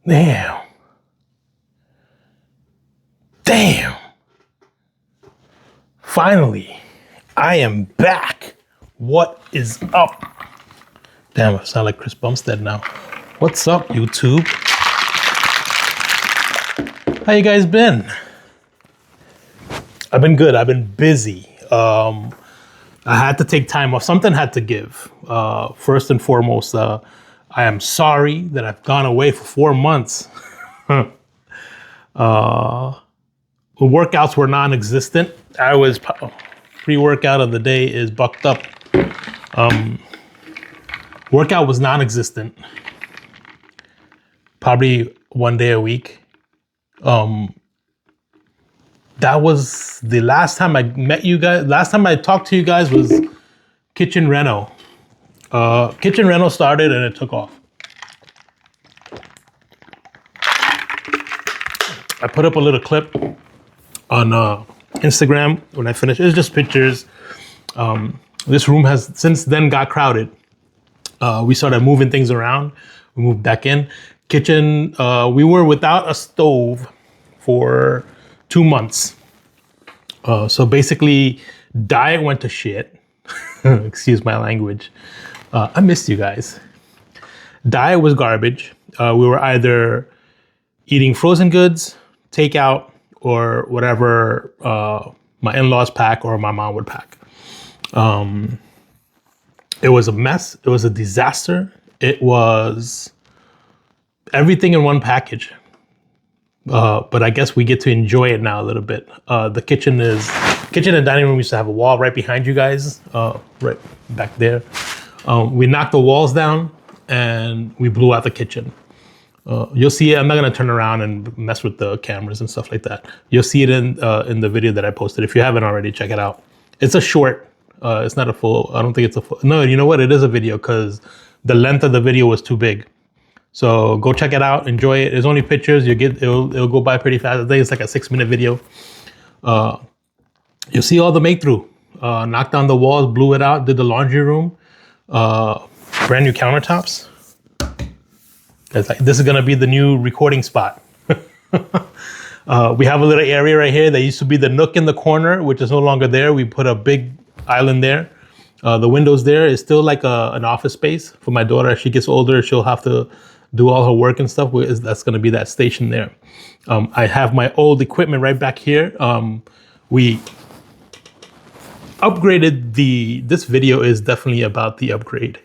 Damn. Damn. Finally, I am back. What is up? Damn, I sound like Chris Bumstead now. What's up, YouTube? How you guys been? I've been good. I've been busy. I had to take time off. Something had to give. First and foremost, I am sorry that I've gone away for 4 months. The workouts were non-existent. I was pre-workout of the day is bucked up. Workout was non-existent. Probably 1 day a week. That was the last time I met you guys. Last time I talked to you guys was kitchen reno. Kitchen reno started and it took off. I put up a little clip on Instagram when I finished. It was just pictures. This room has since then got crowded. We started moving things around. We moved back in. Kitchen, we were without a stove for 2 months. So basically, diet went to shit. Excuse my language. I missed you guys. Diet was garbage. We were either eating frozen goods, takeout, or whatever my in-laws pack or my mom would pack. It was a mess. It was a disaster. It was everything in one package. But I guess we get to enjoy it now a little bit. The kitchen and dining room used to have a wall right behind you guys, right back there. We knocked the walls down and we blew out the kitchen. You'll see it. I'm not gonna turn around and mess with the cameras and stuff like that. You'll see it in the video that I posted. If you haven't already, check it out. It's a short. It's not a full. I don't think it's a full. No, you know what? It is a video because the length of the video was too big. So go check it out. Enjoy it. There's only pictures. It'll go by pretty fast. I think it's like a 6-minute video. You'll see all the make through. Knocked down the walls, blew it out, did the laundry room. Brand new countertops. It's like, this is gonna be the new recording spot. We have a little area right here that used to be the nook in the corner, which is no longer there. We put a big island there. The windows there is still like an office space for my daughter. As she gets older, she'll have to do all her work and stuff. That's gonna be that station there. I have my old equipment right back here. We upgraded this video is definitely about the upgrade.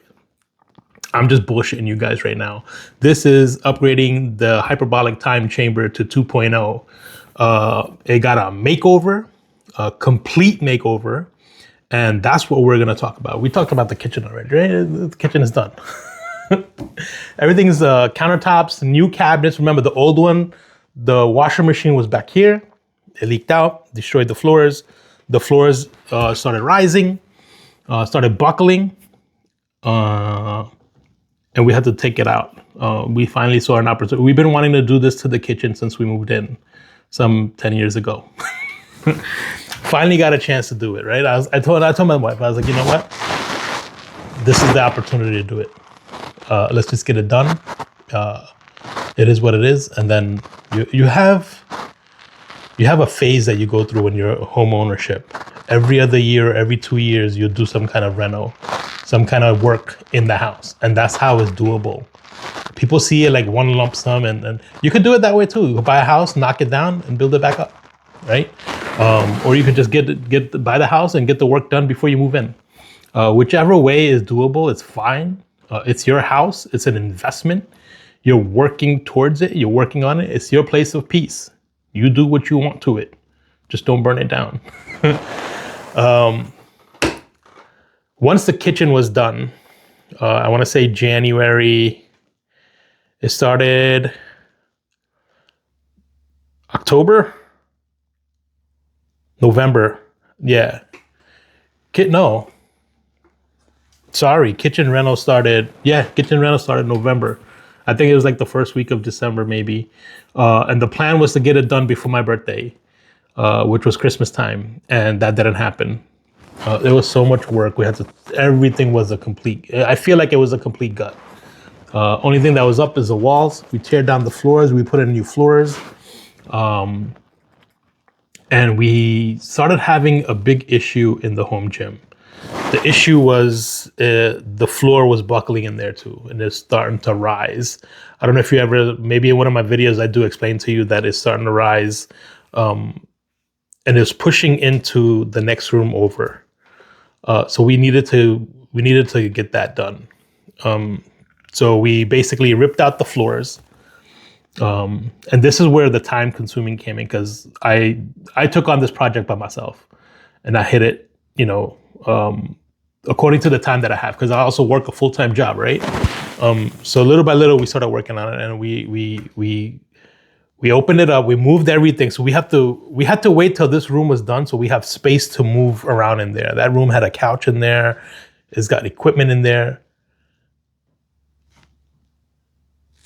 I'm just bullshitting you guys right now. This is upgrading the HyperBolic time chamber to 2.0. It got a makeover, a complete makeover, and that's what we're gonna talk about. We talked about the kitchen already, right? The kitchen is done. Everything's countertops, new cabinets. Remember the old one, the washer machine was back here. It leaked out, destroyed the floors. The floors started rising, started buckling. And we had to take it out. We finally saw an opportunity. We've been wanting to do this to the kitchen since we moved in some 10 years ago. Finally got a chance to do it, right? I told my wife, I was like, you know what? This is the opportunity to do it. Let's just get it done. It is what it is. And then you have a phase that you go through when you're home ownership. Every other year, every 2 years, you do some kind of reno, some kind of work in the house. And that's how it's doable. People see it like one lump sum and you could do it that way too. You could buy a house, knock it down and build it back up, right? Or you could just buy the house and get the work done before you move in. Whichever way is doable, it's fine. It's your house, it's an investment. You're working towards it, you're working on it. It's your place of peace. You do what you want to it. Just don't burn it down. Once the kitchen was done, I want to say January, it started October, November. Yeah. Kitchen rental started. Yeah, kitchen rental started November. I think it was like the first week of December, maybe. And the plan was to get it done before my birthday, which was Christmas time. And that didn't happen. There was so much work. Everything was a complete, I feel like it was a complete gut. Only thing that was up is the walls. We tear down the floors. We put in new floors. And we started having a big issue in the home gym. The issue was the floor was buckling in there too, and it's starting to rise. I don't know if you ever, maybe in one of my videos, I do explain to you that it's starting to rise, and it's pushing into the next room over. So we needed to get that done. So we basically ripped out the floors. And this is where the time consuming came in, because I took on this project by myself and I hit it, according to the time that I have, because I also work a full-time job, right? So little by little we started working on it, and we opened it up, we moved everything. So we had to wait till this room was done so we have space to move around in there. That room had a couch in there, it's got equipment in there.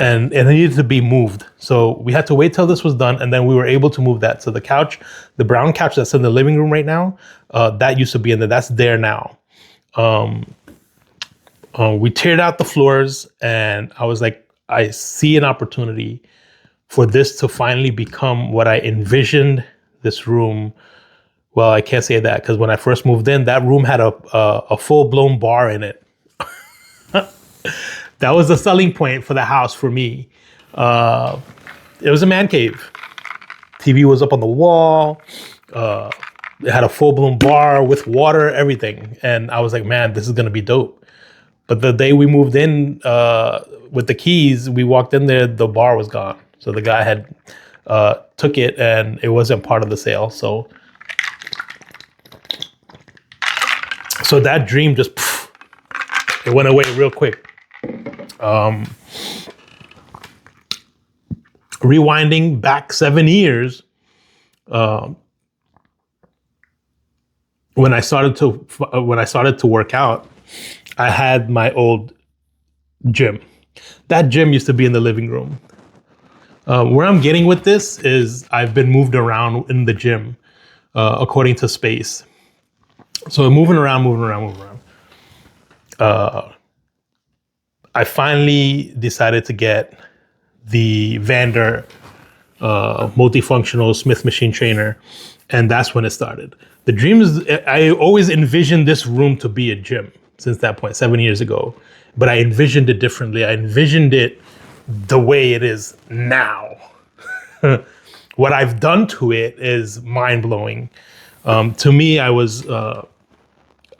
And it needed to be moved. So we had to wait till this was done, and then we were able to move that. So the couch, the brown couch that's in the living room right now, that used to be in there. That's there now. We teared out the floors, and I was like, I see an opportunity for this to finally become what I envisioned this room. Well, I can't say that, because when I first moved in, that room had a full-blown bar in it. That was the selling point for the house for me. It was a man cave. TV was up on the wall. It had a full-blown bar with water, everything. And I was like, man, this is going to be dope. But the day we moved in with the keys, we walked in there, the bar was gone. So the guy had took it, and it wasn't part of the sale. So that dream just, it went away real quick. Rewinding back 7 years, when I started to work out, I had my old gym. That gym used to be in the living room. Where I'm getting with this is I've been moved around in the gym according to space. So moving around. I finally decided to get the Vander multifunctional Smith machine trainer, and that's when it started. The dream is, I always envisioned this room to be a gym since that point, 7 years ago, but I envisioned it differently. I envisioned it the way it is now. What I've done to it is mind-blowing. To me, I was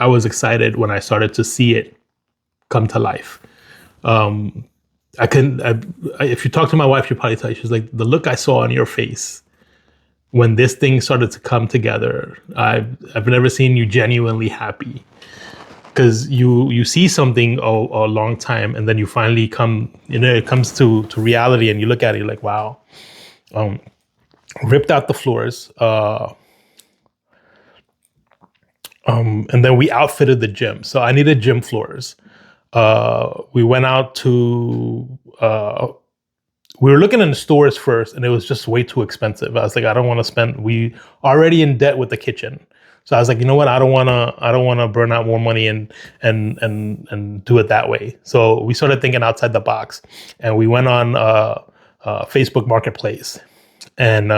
excited when I started to see it come to life. If you talk to my wife, she'll probably tell you, she's like, the look I saw on your face when this thing started to come together, I've never seen you genuinely happy. Because you see something a long time, and then you finally it comes to reality, and you look at it, you're like, wow. Ripped out the floors, and then we outfitted the gym. So I needed gym floors. We went out to, we were looking in the stores first, and it was just way too expensive. I was like, I don't want to spend, we already in debt with the kitchen. So I was like, you know what? I don't want to burn out more money and do it that way. So we started thinking outside the box, and we went on Facebook Marketplace, and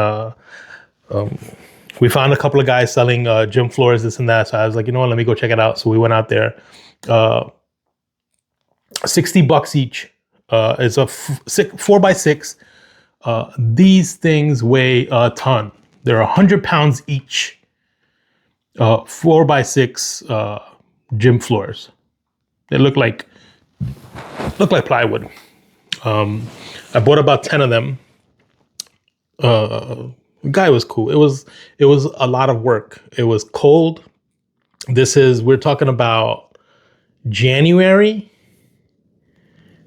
we found a couple of guys selling gym floors, this and that. So I was like, you know what? Let me go check it out. So we went out there. $60 each. It's a 4x6. These things weigh a ton. They're 100 pounds each. 4x6 gym floors. They look like plywood. I bought about 10 of them. The guy was cool. It was a lot of work. It was cold. We're talking about January.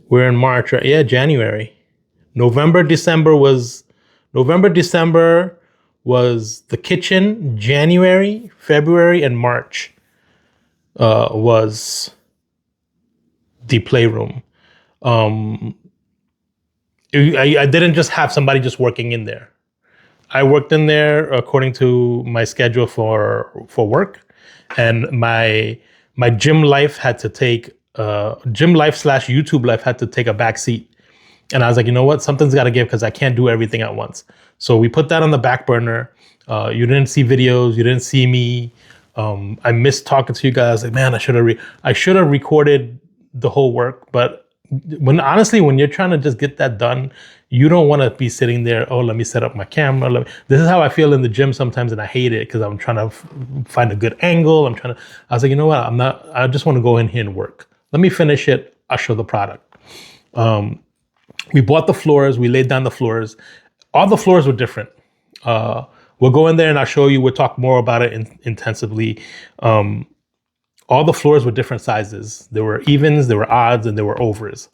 We're in March, right? Yeah, January. November, December was the kitchen. January, February, and March was the playroom. I didn't just have somebody just working in there. I worked in there according to my schedule for work, and my gym life had to take gym life / YouTube life had to take a back seat. And I was like, you know what? Something's got to give because I can't do everything at once. So we put that on the back burner. You didn't see videos. You didn't see me. I missed talking to you guys. Like, man, I should have recorded the whole work. But honestly, when you're trying to just get that done, you don't want to be sitting there. Oh, let me set up my camera. This is how I feel in the gym sometimes, and I hate it because I'm trying to find a good angle. I was like, you know what? I just want to go in here and work. Let me finish it. I'll show the product. We bought the floors. We laid down the floors. All the floors were different. We'll go in there and I'll show you. We'll talk more about it intensively. All the floors were different sizes. There were evens, there were odds, and there were overs.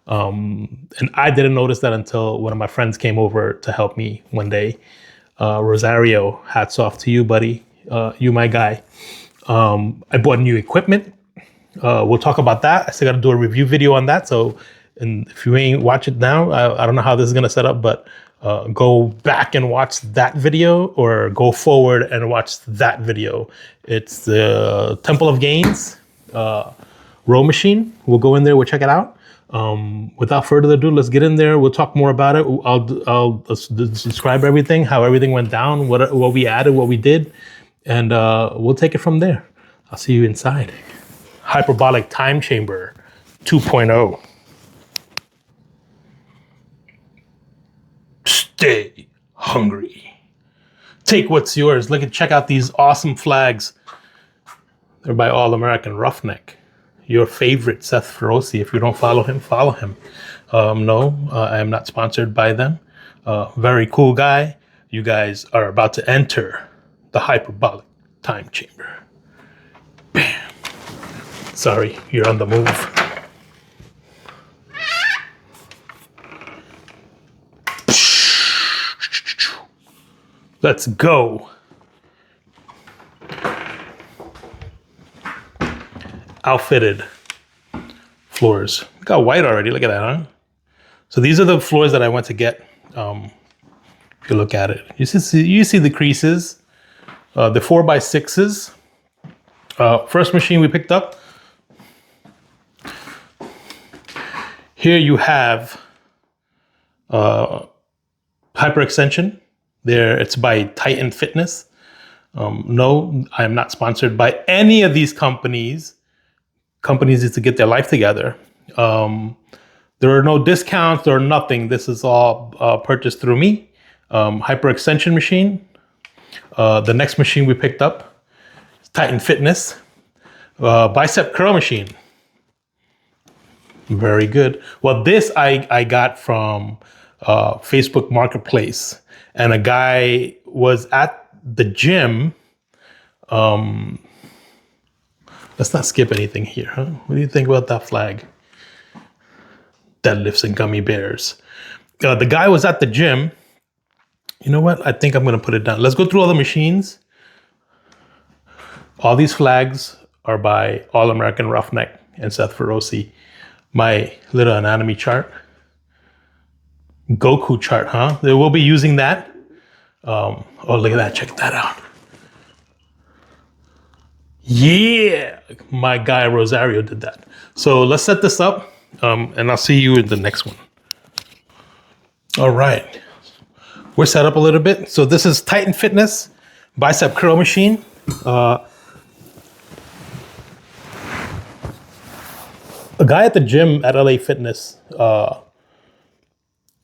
And I didn't notice that until one of my friends came over to help me one day. Rosario, hats off to you, buddy. You my guy. I bought new equipment. We'll talk about that. I still got to do a review video on that. So, and if you ain't watch it now, I don't know how this is going to set up, but go back and watch that video or go forward and watch that video. It's the Temple of Gains row machine. We'll go in there. We'll check it out. Without further ado, let's get in there. We'll talk more about it. I'll describe everything, how everything went down, what we added, what we did, and we'll take it from there. I'll see you inside. HyperBolic Time Chamber 2.0. Stay hungry. Take what's yours. Check out these awesome flags. They're by All American Roughneck. Your favorite Seth Feroci. If you don't follow him, follow him. No, I am not sponsored by them. Very cool guy. You guys are about to enter the HyperBolic Time Chamber. Bam. Sorry, you're on the move. Let's go. Outfitted floors. Got white already. Look at that, huh? So these are the floors that I went to get. If you look at it, you see the creases. The 4x6s. First machine we picked up. Here you have hyper extension. There, it's by Titan Fitness. No, I am not sponsored by any of these companies. Companies need to get their life together. There are no discounts or nothing. This is all purchased through me. Hyper extension machine. The next machine we picked up is Titan Fitness. Bicep curl machine. Very good. Well, this I got from Facebook Marketplace. And a guy was at the gym. Let's not skip anything here, huh? What do you think about that flag? Deadlifts and gummy bears. The guy was at the gym. You know what? I think I'm going to put it down. Let's go through all the machines. All these flags are by All American Roughneck and Seth Feroci. My little anatomy chart. Goku chart, huh? They will be using that. Oh, look at that. Check that out. Yeah, my guy Rosario did that. So let's set this up and I'll see you in the next one. All right. We're set up a little bit. So this is Titan Fitness bicep curl machine. A guy at the gym at LA Fitness,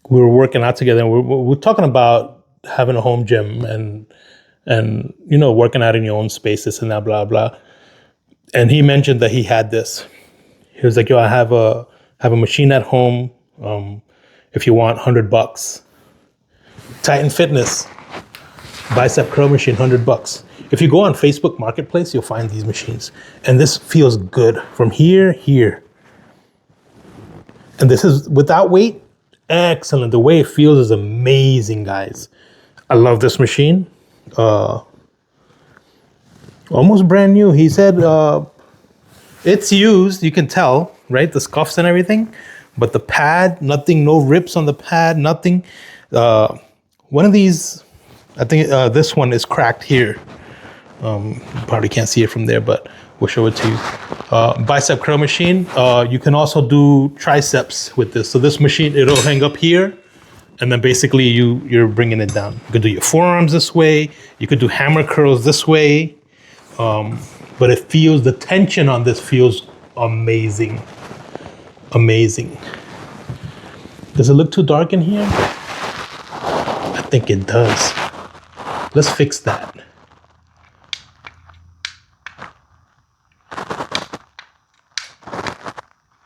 we were working out together and we're talking about having a home gym and you know, working out in your own space, this and that, blah, blah. And he mentioned that he had this. He was like, yo, I have a machine at home. If you want, $100. Titan Fitness, bicep curl machine, $100. If you go on Facebook Marketplace, you'll find these machines. And this feels good from here. And this is without weight. Excellent. The way it feels is amazing, guys. I love this machine. Almost brand new. He said it's used. You can tell, right? The scuffs and everything. But the pad, nothing, no rips on the pad, nothing. One of these, I think this one is cracked here. You probably can't see it from there, but We'll show it to you. Bicep curl machine. You can also do triceps with this. So this machine, it'll hang up here, and then basically you're bringing it down. You could do your forearms this way. You could do hammer curls this way. But it feels, the tension on this feels amazing. Amazing. Does it look too dark in here? I think it does. Let's fix that.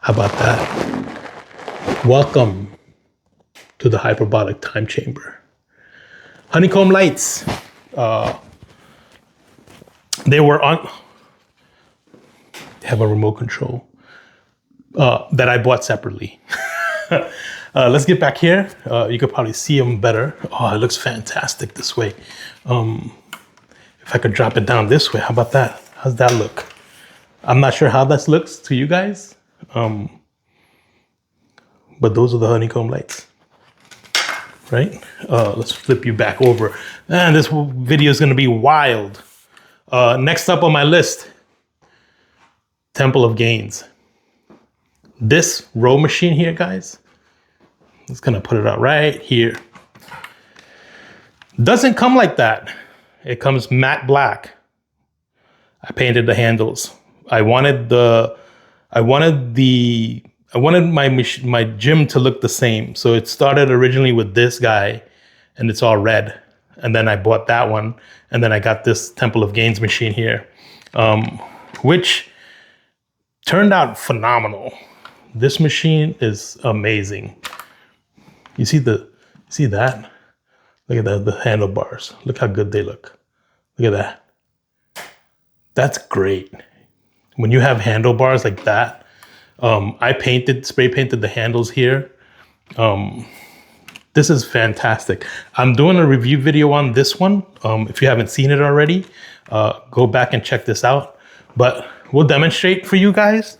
How about that? Welcome to the HyperBolic time chamber. Honeycomb lights. They were on, they have a remote control that I bought separately. Let's get back here. You could probably see them better. Oh, it looks fantastic this way. If I could drop it down this way, how about that? How's that look? I'm not sure how this looks to you guys. But those are the honeycomb lights, right? Let's flip you back over. And this video is gonna be wild. Next up on my list, Temple of Gains. This row machine here, guys, I'm just gonna put it out right here. Doesn't come like that. It comes matte black. I painted the handles. I wanted my gym to look the same. So it started originally with this guy, and it's all red. And then I bought that one, and then I got this Temple of Gains machine here, which turned out phenomenal. This machine is amazing. You see that? Look at the handlebars. Look how good they look. Look at that. That's great. When you have handlebars like that, I spray painted the handles here. This is fantastic. I'm doing a review video on this one. If you haven't seen it already, go back and check this out. But we'll demonstrate for you guys.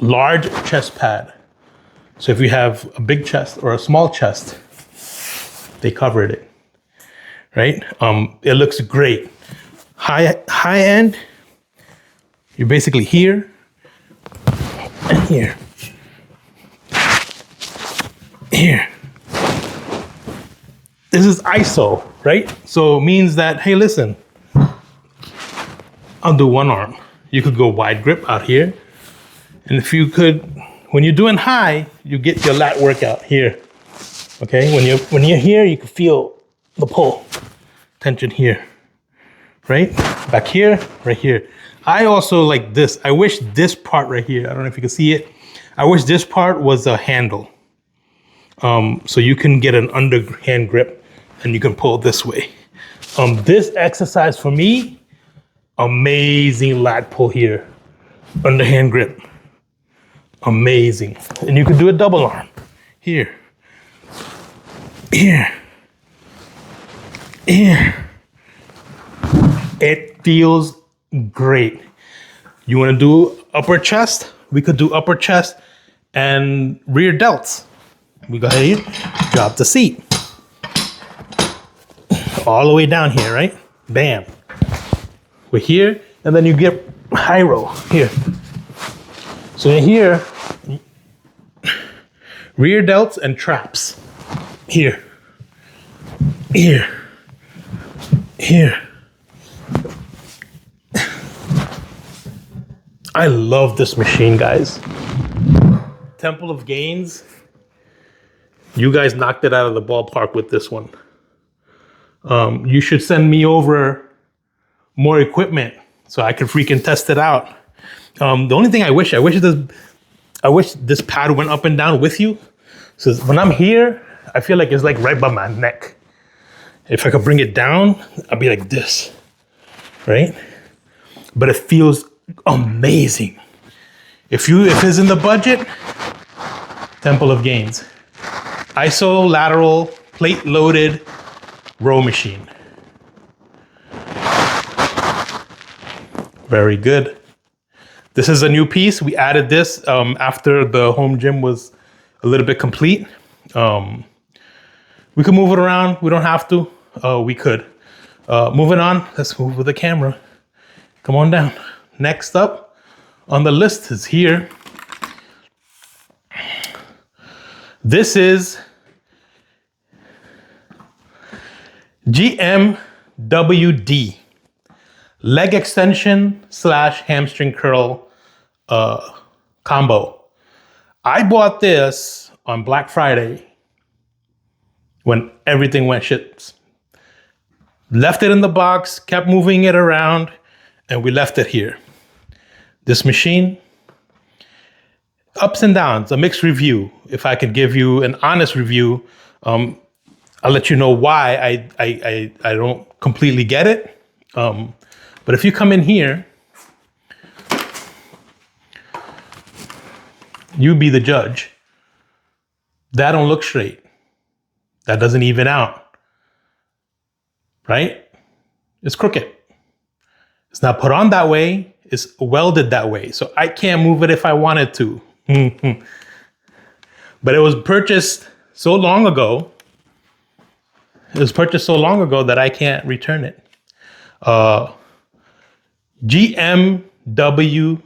Large chest pad. So if you have a big chest or a small chest, they covered it, right? It looks great. High end, you're basically here and here. Here. This is ISO, right? So it means that, hey, listen, I'll do one arm. You could go wide grip out here. And if you could, when you're doing high, you get your lat workout here. Okay, when you're here, you can feel the pull, tension here, right? Back here, right here. I also like this. I wish this part right here, I don't know if you can see it. I wish this part was a handle. So you can get an underhand grip and you can pull this way. This exercise for me, amazing lat pull here, underhand grip, amazing. And you can do a double arm here, here, here. It feels great. You want to do upper chest? We could do upper chest and rear delts. We go ahead, drop the seat. All the way down here, right? Bam. We're here, and then you get high row here. So in here, rear delts and traps. Here, here, here. I love this machine, guys. Temple of Gains. You guys knocked it out of the ballpark with this one. You should send me over more equipment so I could freaking test it out. The only thing I wish this pad went up and down with you. So when I'm here, I feel like it's like right by my neck. If I could bring it down, I'd be like this, right? But it feels amazing. If it's in the budget, Temple of Gains. ISO lateral plate loaded row machine. Very good. This is a new piece. We added this after the home gym was a little bit complete. We could move it around. We don't have to. We could. Moving on. Let's move with the camera. Come on down. Next up on the list is here. This is GMWD, leg extension / hamstring curl combo. I bought this on Black Friday when everything went shit. Left it in the box, kept moving it around, and we left it here. This machine, ups and downs, a mixed review. If I could give you an honest review, I'll let you know why I don't completely get it. But if you come in here, you be the judge. That don't look straight. That doesn't even out. Right? It's crooked. It's not put on that way. It's welded that way. So I can't move it if I wanted to. But it was purchased so long ago. It was purchased so long ago that I can't return it. GMWD.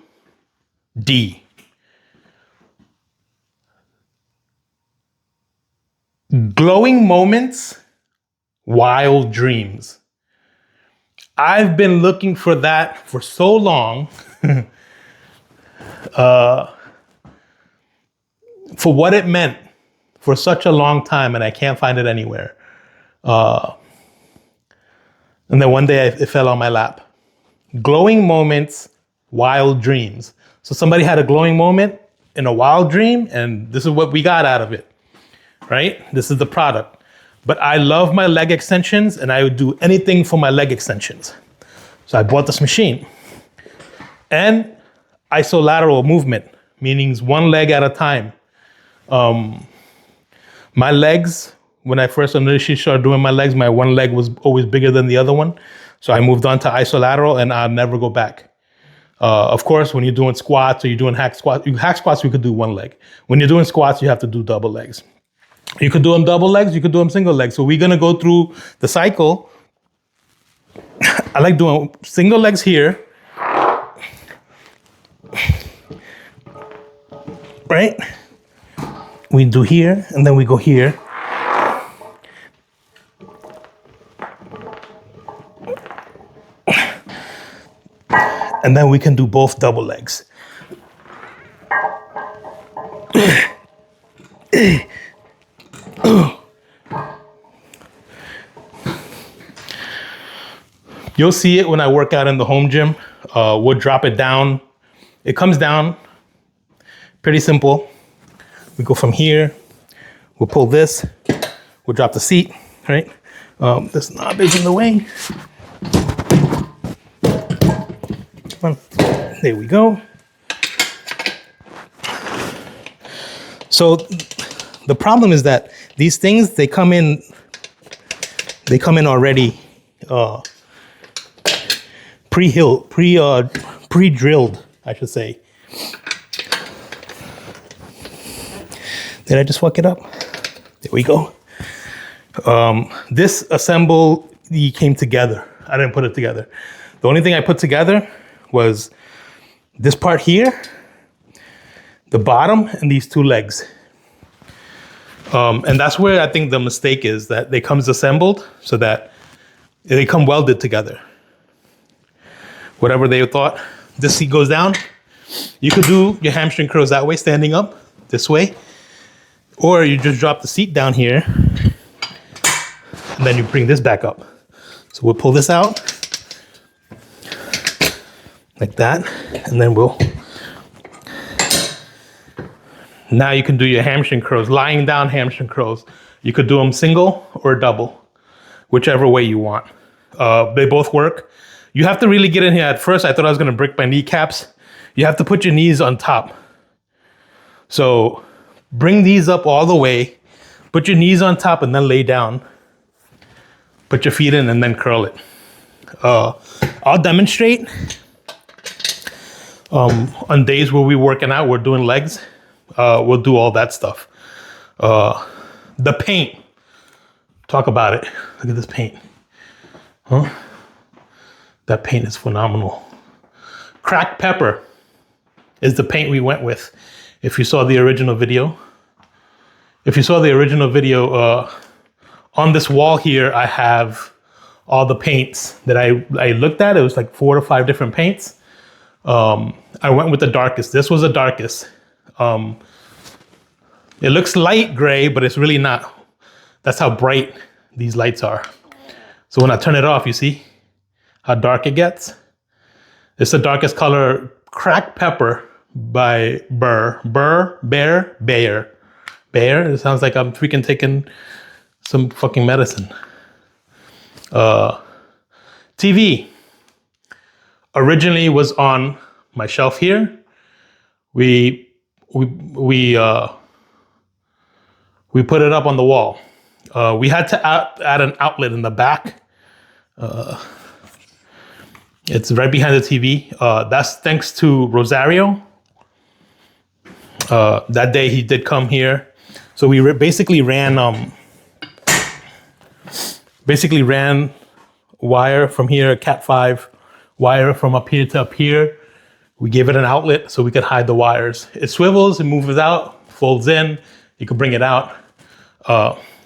Glowing moments, wild dreams. I've been looking for that for so long. For what it meant for such a long time, and I can't find it anywhere. And then one day it fell on my lap. Glowing moments, wild dreams. So somebody had a glowing moment in a wild dream, and this is what we got out of it, right? This is the product. But I love my leg extensions, and I would do anything for my leg extensions. So I bought this machine. And isolateral movement, meaning one leg at a time. My legs, when I first initially started doing my legs, my one leg was always bigger than the other one. So I moved on to isolateral, and I'll never go back. Of course, when you're doing squats or you're doing hack squats, you could do one leg. When you're doing squats, you have to do double legs. You could do them double legs, you could do them single legs. So we're gonna go through the cycle. I like doing single legs here. Right? We do here, and then we go here. And then we can do both double legs. You'll see it when I work out in the home gym. We'll drop it down. It comes down pretty simple. We go from here. We'll pull this. We'll drop the seat, right? This knob is in the way. Come on. There we go. So the problem is that these things, they come in already pre-drilled, I should say. Did I just fuck it up? There we go. This assembly came together. I didn't put it together. The only thing I put together was this part here, the bottom, and these two legs. And that's where I think the mistake is, that they comes assembled so that they come welded together. Whatever they thought. This seat goes down. You could do your hamstring curls that way, standing up this way. Or you just drop the seat down here and then you bring this back up. So we'll pull this out like that. And then now you can do your hamstring curls, lying down hamstring curls. You could do them single or double, whichever way you want. They both work. You have to really get in here. At first, I thought I was gonna break my kneecaps. You have to put your knees on top. So bring these up all the way, put your knees on top and then lay down. Put your feet in and then curl it. I'll demonstrate. On days where we're working out, we're doing legs, we'll do all that stuff. The paint, talk about it. Look at this paint. Huh? That paint is phenomenal. Cracked pepper is the paint we went with. If you saw the original video, on this wall here, I have all the paints that I looked at. It was like 4 to 5 different paints. I went with the darkest. This was the darkest. It looks light gray, but it's really not. That's how bright these lights are. So when I turn it off, you see how dark it gets? It's the darkest color, Cracked Pepper by Bayer. It sounds like I'm freaking taking some fucking medicine. TV originally was on my shelf here. We put it up on the wall. We had to add an outlet in the back. It's right behind the TV. That's thanks to Rosario. That day he did come here. So we basically ran wire from here, Cat5 wire from up here to up here. We gave it an outlet so we could hide the wires. It swivels, it moves out, folds in. You could bring it out.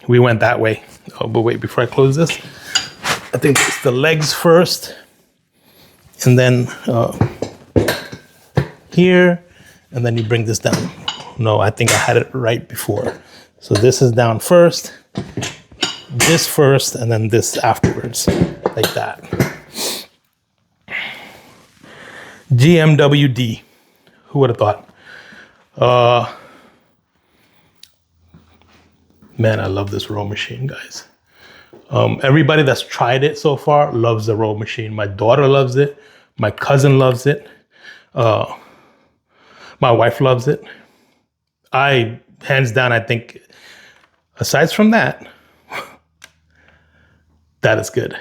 We went that way. Oh, but wait, before I close this, I think it's the legs first. And then here, and then you bring this down. No, I think I had it right before. So this is down first, this first, and then this afterwards, like that. GMWD, who would have thought? Man, I love this row machine, guys. Everybody that's tried it so far loves the row machine. My daughter loves it. My cousin loves it. My wife loves it. I, hands down, I think, aside from that, that is good.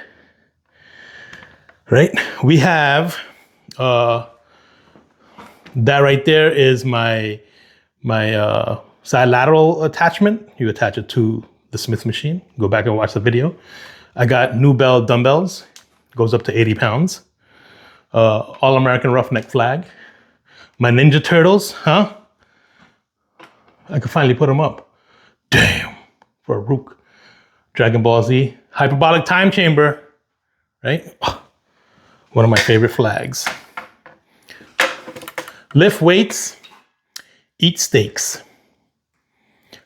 Right? We have, that right there is my side lateral attachment. You attach it to the Smith machine. Go back and watch the video. I got New Bell dumbbells. Goes up to 80 pounds. All-American Roughneck flag. My Ninja Turtles, huh? I could finally put them up. Damn, for a Rook. Dragon Ball Z. HyperBolic time chamber, right? One of my favorite flags. Lift weights, eat steaks.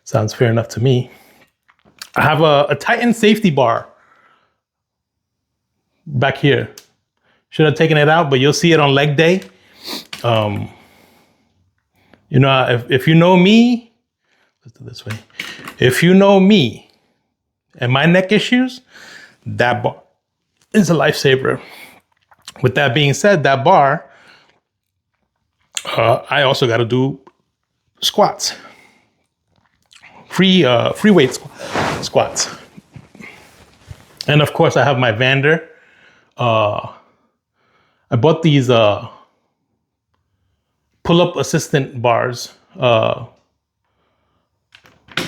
Sounds fair enough to me. I have a Titan safety bar back here. Should have taken it out, but you'll see it on leg day. You know, if you know me, let's do it this way. If you know me and my neck issues, that bar is a lifesaver. With that being said, that bar, I also got to do squats. Free weight squats. And of course I have my Vander. I bought these pull-up assistant bars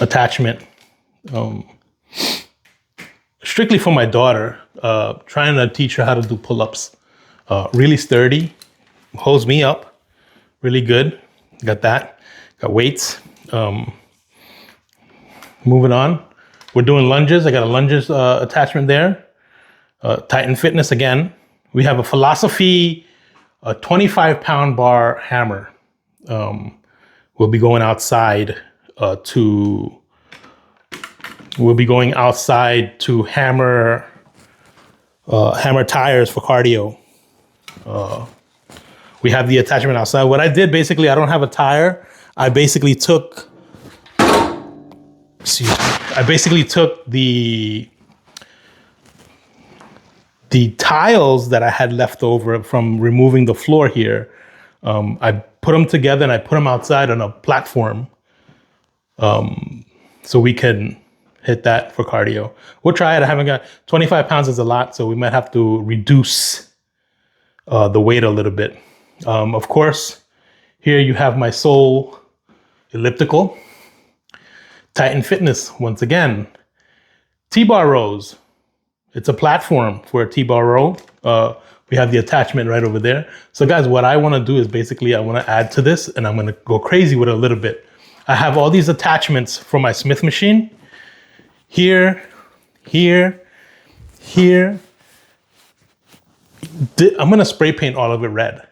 attachment. Strictly for my daughter, trying to teach her how to do pull-ups. Really sturdy, holds me up, really good. Got that, got weights. Moving on, we're doing lunges. I got a lunges attachment there. Titan Fitness again. We have a Philosophy, a 25-pound bar hammer. We'll be going outside to hammer tires for cardio. We have the attachment outside. What I did basically, I don't have a tire. I basically took the tiles that I had left over from removing the floor here. I put them together and I put them outside on a platform so we can hit that for cardio. We'll try it. I haven't got 25 pounds is a lot, so we might have to reduce the weight a little bit. Of course, here you have my Soul elliptical. Titan Fitness, once again. T-bar rows. It's a platform for a T-bar row. We We have the attachment right over there. So guys, what I want to do is basically I want to add to this, and I'm going to go crazy with it a little bit. I have all these attachments for my Smith machine. Here, here, here. I'm going to spray paint all of it red.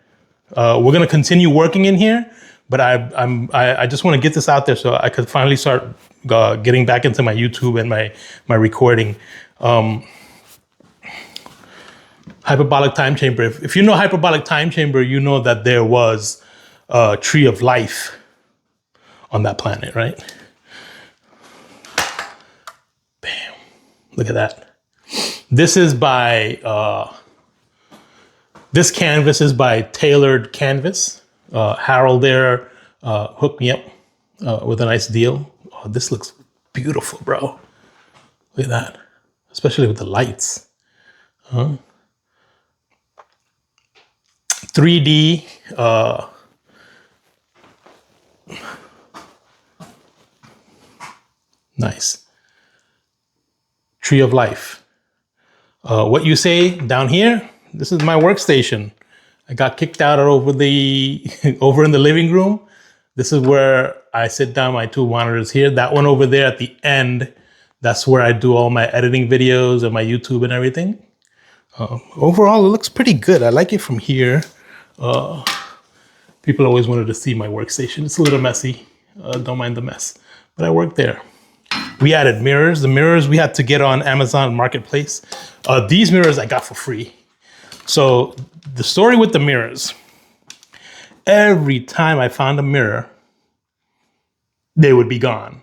We're going to continue working in here, but I just want to get this out there so I could finally start getting back into my YouTube and my recording. Hyperbolic time chamber. If you know hyperbolic time chamber, you know that there was a tree of life on that planet, right? Bam! Look at that. This is by. This canvas is by Tailored Canvas. Harold there hooked me up with a nice deal. Oh, this looks beautiful, bro. Look at that. Especially with the lights. 3D. Nice. Tree of life. What you say down here? This is my workstation. I got kicked out over in the living room. This is where I sit down, my two monitors here. That one over there at the end, that's where I do all my editing videos and my YouTube and everything. Overall, it looks pretty good. I like it from here. People always wanted to see my workstation. It's a little messy. Don't mind the mess. But I work there. We added mirrors. The mirrors we had to get on Amazon Marketplace. These mirrors I got for free. So the story with the mirrors, every time I found a mirror, they would be gone.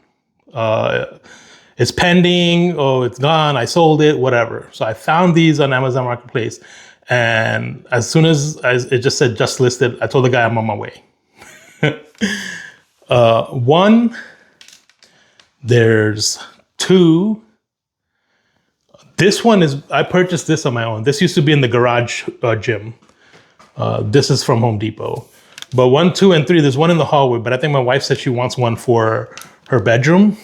It's pending, oh, it's gone, I sold it, whatever. So I found these on Amazon Marketplace. And as soon as it just said just listed, I told the guy I'm on my way. There's two. This one is, I purchased this on my own. This used to be in the garage gym. This is from Home Depot. But 1, 2, and 3, there's one in the hallway, but I think my wife said she wants one for her bedroom.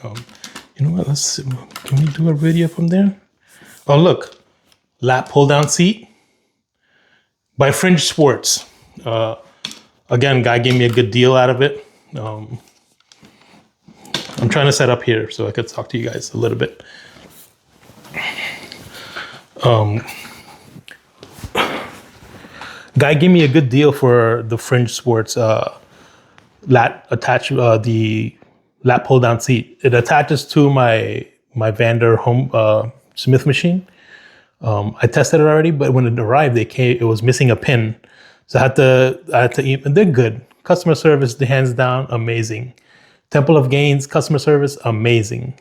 You know what, let's see. Can we do a video from there? Oh, look, lap pull down seat by Fringe Sports. Again, guy gave me a good deal out of it. I'm trying to set up here so I could talk to you guys a little bit. Guy gave me a good deal for the Fringe Sports lat attach the lat pull down seat. It attaches to my Vander home Smith machine. I tested it already, but when it arrived, it was missing a pin. So I had to and they're good. Customer service, the hands down, amazing. Temple of Gains, customer service, amazing.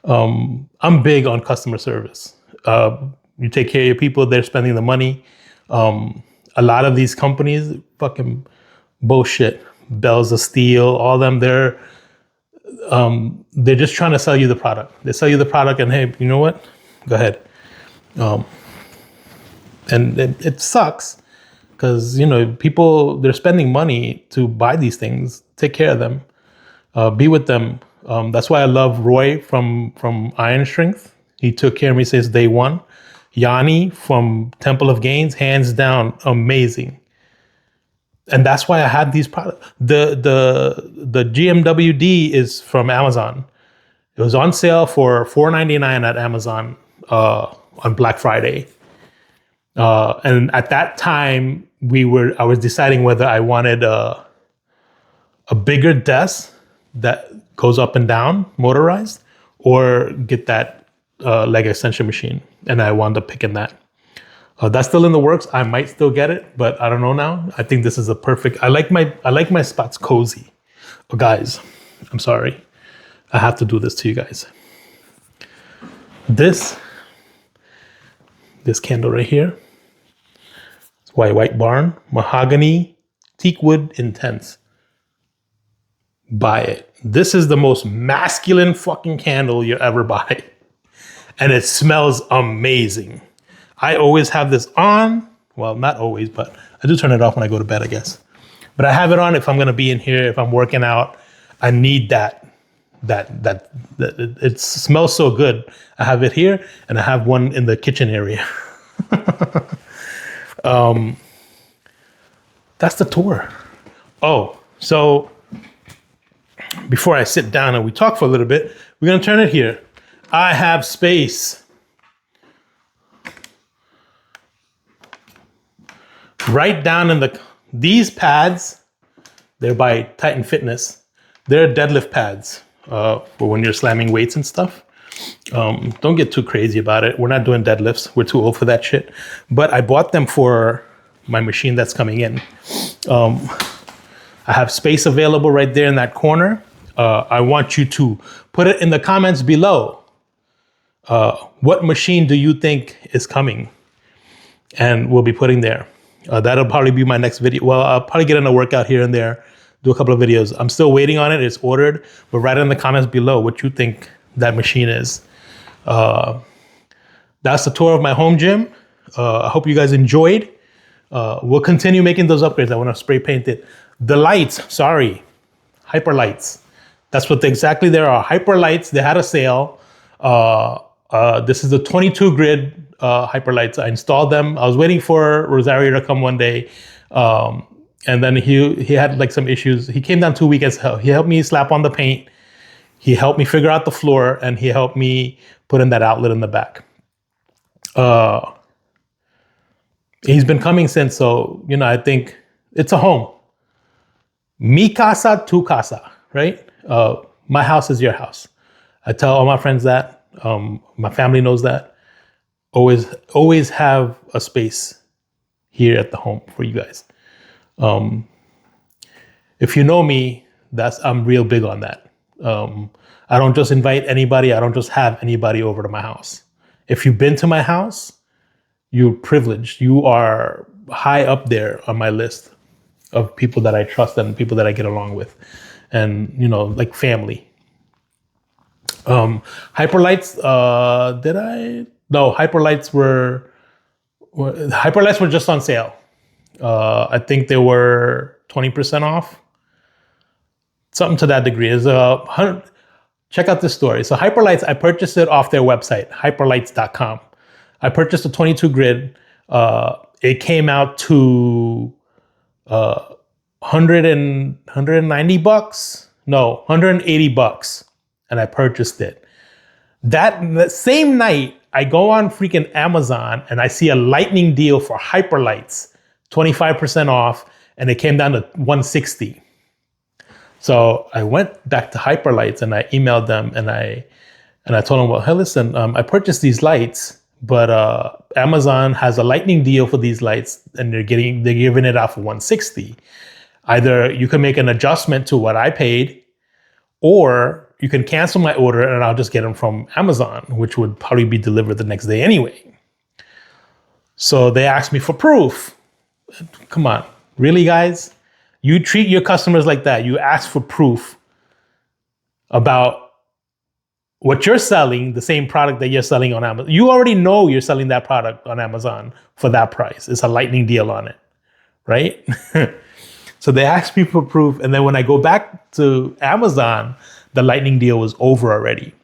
I'm big on customer service. You take care of your people, they're spending the money. A lot of these companies, fucking bullshit. Bells of Steel, all of them, they're just trying to sell you the product. They sell you the product and hey, you know what? Go ahead. And it sucks because, you know, people, they're spending money to buy these things. Take care of them. Be with them. That's why I love Roy from Iron Strength. He took care of me since day one. Yanni from Temple of Gains, hands down, amazing. And that's why I had these products. The GMWD is from Amazon. It was on sale for $4.99 at Amazon on Black Friday. And at that time, I was deciding whether I wanted a bigger desk that goes up and down, motorized, or get that leg extension machine. And I wound up picking that. That's still in the works. I might still get it, but I don't know now. I think this is a perfect. I like my spots cozy. Oh, guys, I'm sorry. I have to do this to you guys. This candle right here. It's White Barn, mahogany, teak wood, intense. Buy it. This is the most masculine fucking candle you ever buy. And it smells amazing. I always have this on. Well, not always, but I do turn it off when I go to bed, I guess. But I have it on if I'm gonna be in here, if I'm working out. I need that it smells so good. I have it here and I have one in the kitchen area. That's the tour. Oh, so before I sit down and we talk for a little bit, we're gonna turn it here. I have space. Right down in these pads, they're by Titan Fitness. They're deadlift pads for when you're slamming weights and stuff. Don't get too crazy about it. We're not doing deadlifts. We're too old for that shit. But I bought them for my machine that's coming in. I have space available right there in that corner. I want you to put it in the comments below. What machine do you think is coming? And we'll be putting there. That'll probably be my next video. Well, I'll probably get in a workout here and there, do a couple of videos. I'm still waiting on it. It's ordered. But write in the comments below what you think that machine is. That's the tour of my home gym. I hope you guys enjoyed. We'll continue making those upgrades. I want to spray paint it. The lights, sorry, Hyper lights. That's what exactly they are. Hyper lights. They had a sale. This is the 22 grid Hyper lights. I installed them. I was waiting for Rosario to come one day. And then he had like some issues. He came down 2 weekends. He helped me slap on the paint. He helped me figure out the floor, and he helped me put in that outlet in the back. He's been coming since, so, I think it's a home. Mi casa, tu casa, right? My house is your house. I tell all my friends that. My family knows that. Always have a space here at the home for you guys. If you know me, I'm real big on that. I don't just invite anybody. I don't just have anybody over to my house. If you've been to my house, you're privileged. You are high up there on my list of people that I trust and people that I get along with, and like family. Hyperlights. No, Hyperlights were just on sale. I think they were 20% off. Something to that degree. Check out this story. So Hyperlights, I purchased it off their website, hyperlights.com. I purchased a 22 grid. It came out to $190. No, $180. And I purchased it. That same night, I go on freaking Amazon and I see a lightning deal for Hyperlights, 25% off, and it came down to $160. So I went back to Hyperlights and I emailed them and I told them, well, hey, listen, I purchased these lights, but Amazon has a lightning deal for these lights and they're giving it out for $160. Either you can make an adjustment to what I paid, or you can cancel my order and I'll just get them from Amazon, which would probably be delivered the next day anyway. So they asked me for proof. Come on, really, guys? You treat your customers like that. You ask for proof about what you're selling, the same product that you're selling on Amazon. You already know you're selling that product on Amazon for that price. It's a lightning deal on it, right? So they asked me for proof. And then when I go back to Amazon, the lightning deal was over already.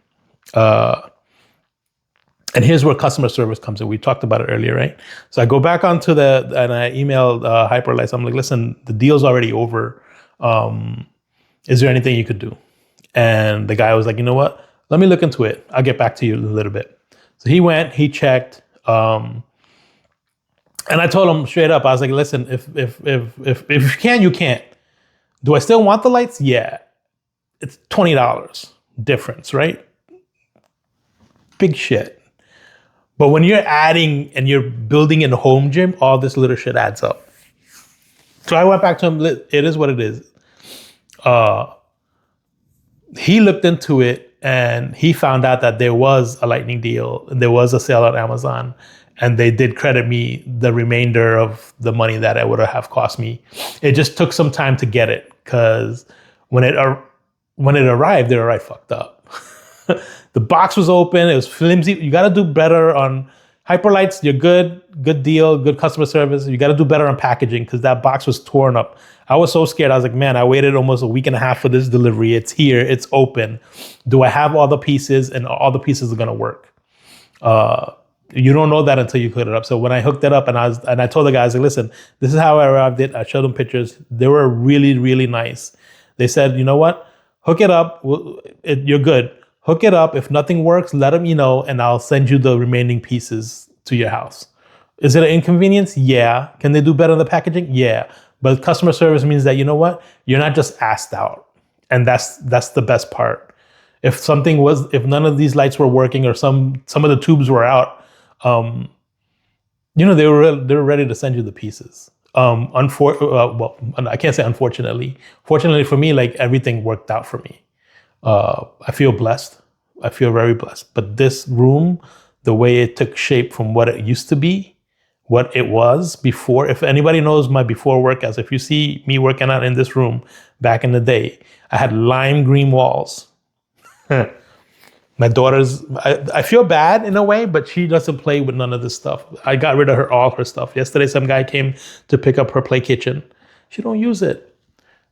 And here's where customer service comes in. We talked about it earlier, right? So I go back onto and I emailed Hyperlights. I'm like, listen, the deal's already over. Is there anything you could do? And the guy was like, you know what? Let me look into it. I'll get back to you in a little bit. So he went, he checked. And I told him straight up, I was like, listen, if you can, you can't. Do I still want the lights? Yeah. It's $20 difference, right? Big shit. But when you're adding and you're building in a home gym, all this little shit adds up. So I went back to him, it is what it is. He looked into it and he found out that there was a lightning deal. There was a sale on Amazon, and they did credit me the remainder of the money that it would have cost me. It just took some time to get it, because when it arrived fucked up. The box was open. It was flimsy. You got to do better on Hyperlights. You're good deal, good customer service. You got to do better on packaging, because that box was torn up. I was so scared. I was like, man, I waited almost a week and a half for this delivery. It's here. It's open. Do I have all the pieces? And all the pieces are going to work. You don't know that until you hook it up. So when I hooked it up and I told the guys, like, listen, this is how I arrived it. I showed them pictures. They were really, really nice. They said, you know what? Hook it up. You're good. Hook it up. If nothing works, let them know, and I'll send you the remaining pieces to your house. Is it an inconvenience? Yeah. Can they do better on the packaging? Yeah. But customer service means that, you know what? You're not just asked out. And that's the best part. If none of these lights were working or some of the tubes were out, they were ready to send you the pieces. Well, I can't say unfortunately. Fortunately for me, like, everything worked out for me. I feel blessed. I feel very blessed. But this room, the way it took shape from what it used to be, what it was before. If anybody knows my before workouts, if you see me working out in this room back in the day, I had lime green walls. My daughter's, I feel bad in a way, but she doesn't play with none of this stuff. I got rid of all her stuff. Yesterday, some guy came to pick up her play kitchen. She don't use it.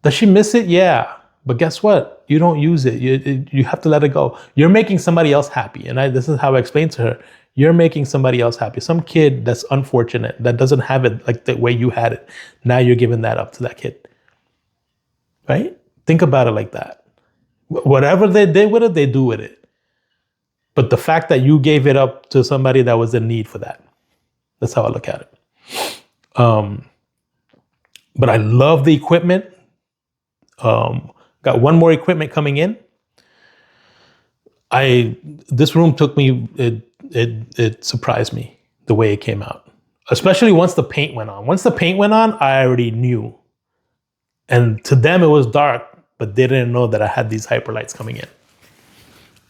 Does she miss it? Yeah. But guess what? You don't use it. You have to let it go. You're making somebody else happy. And this is how I explained to her. You're making somebody else happy. Some kid that's unfortunate, that doesn't have it like the way you had it. Now you're giving that up to that kid. Right? Think about it like that. Whatever they did with it, they do with it. But the fact that you gave it up to somebody that was in need for that. That's how I look at it. But I love the equipment. Got one more equipment coming in. This room took me, it surprised me the way it came out. Especially once the paint went on. Once the paint went on, I already knew. And to them it was dark, but they didn't know that I had these hyper lights coming in.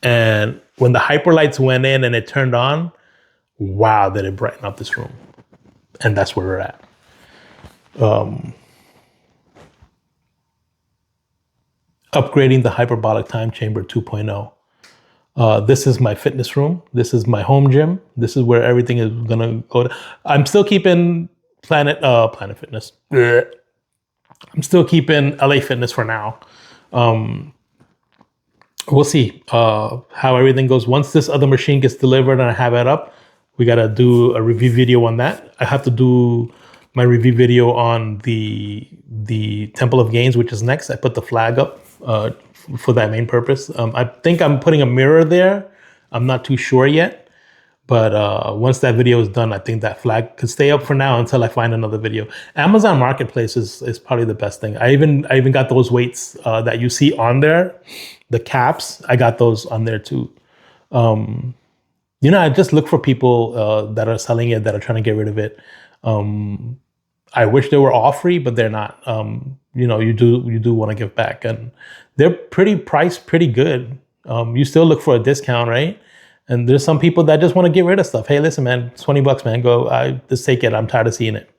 And when the hyper lights went in and it turned on, wow, did it brighten up this room. And that's where we're at. Upgrading the HyperBolic Time Chamber 2.0. This is my fitness room. This is my home gym. This is where everything is gonna go. I'm still keeping Planet Fitness. I'm still keeping LA Fitness for now. We'll see how everything goes. Once this other machine gets delivered and I have it up, we got to do a review video on that. I have to do my review video on the Temple of Gains, which is next. I put the flag up for that main purpose. I think I'm putting a mirror there. I'm not too sure yet. But once that video is done, I think that flag could stay up for now until I find another video. Amazon Marketplace is probably the best thing. I even got those weights that you see on there, the caps. I got those on there too. I just look for people that are selling it, that are trying to get rid of it. I wish they were all free, but they're not. You do want to give back, and they're priced pretty good. You still look for a discount, right? And there's some people that just want to get rid of stuff. Hey, listen, man, it's $20, man. Go, just take it. I'm tired of seeing it.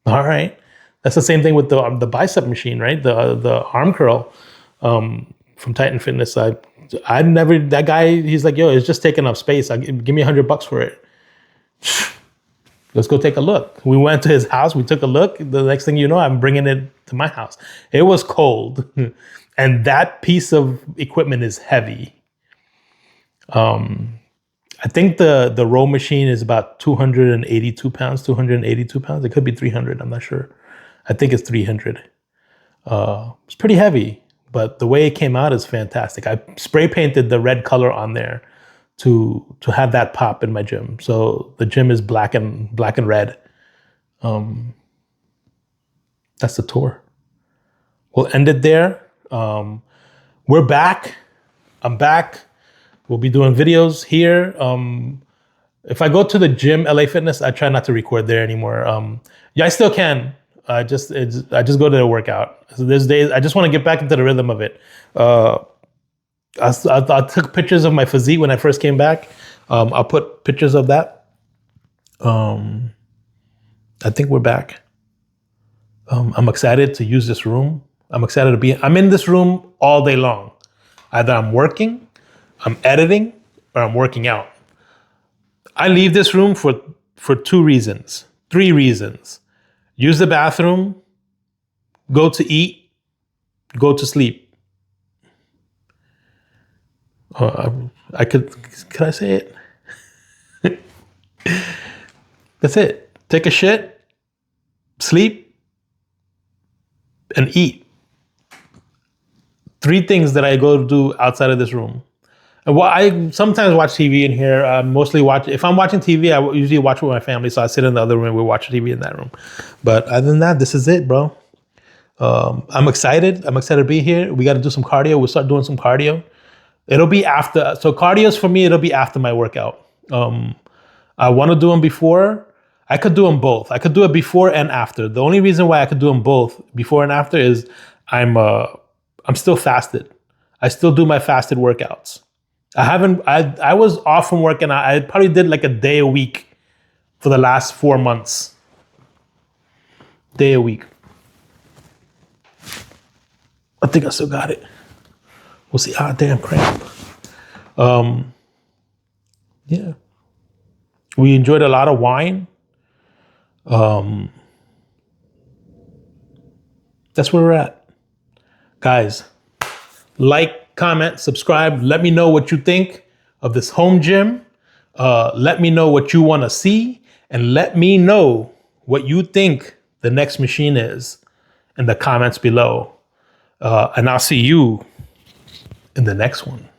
All right. That's the same thing with the bicep machine, right? The arm curl from Titan Fitness. That guy, he's like, yo, it's just taking up space. Give me $100 for it. Let's go take a look. We went to his house. We took a look. The next thing you know, I'm bringing it to my house. It was cold. And that piece of equipment is heavy. I think the row machine is about 282 pounds. It could be 300. I'm not sure. I think it's 300. It's pretty heavy, but the way it came out is fantastic. I spray painted the red color on there to have that pop in my gym. So the gym is black and red. That's the tour. We'll end it there. We're back. I'm back. We'll be doing videos here. If I go to the gym, LA Fitness, I try not to record there anymore. Yeah, I still can. I just go to the workout. So there's days I just want to get back into the rhythm of it. I took pictures of my physique when I first came back. I'll put pictures of that. I think we're back. I'm excited to use this room. I'm excited to be. I'm in this room all day long. Either I'm working, I'm editing, or I'm working out. I leave this room for 3 reasons. Use the bathroom, go to eat, go to sleep. Could I say it? That's it. Take a shit, sleep, and eat. 3 things that I go to do outside of this room. And well, I sometimes watch TV in here. Mostly watch. If I'm watching TV, I usually watch with my family. So I sit in the other room. We watch TV in that room. But other than that, this is it, bro. I'm excited. I'm excited to be here. We got to do some cardio. We'll start doing some cardio. It'll be after. So cardio's for me. It'll be after my workout. I want to do them before. I could do them both. I could do it before and after. The only reason why I could do them both before and after is I'm still fasted. I still do my fasted workouts. I was off from work and I probably did like a day a week for the last 4 months. Day a week. I think I still got it. We'll see. Ah, damn cramp. Yeah. We enjoyed a lot of wine. That's where we're at. Guys, like, comment, subscribe. Let me know what you think of this home gym. Let me know what you want to see. And let me know what you think the next machine is in the comments below. And I'll see you in the next one.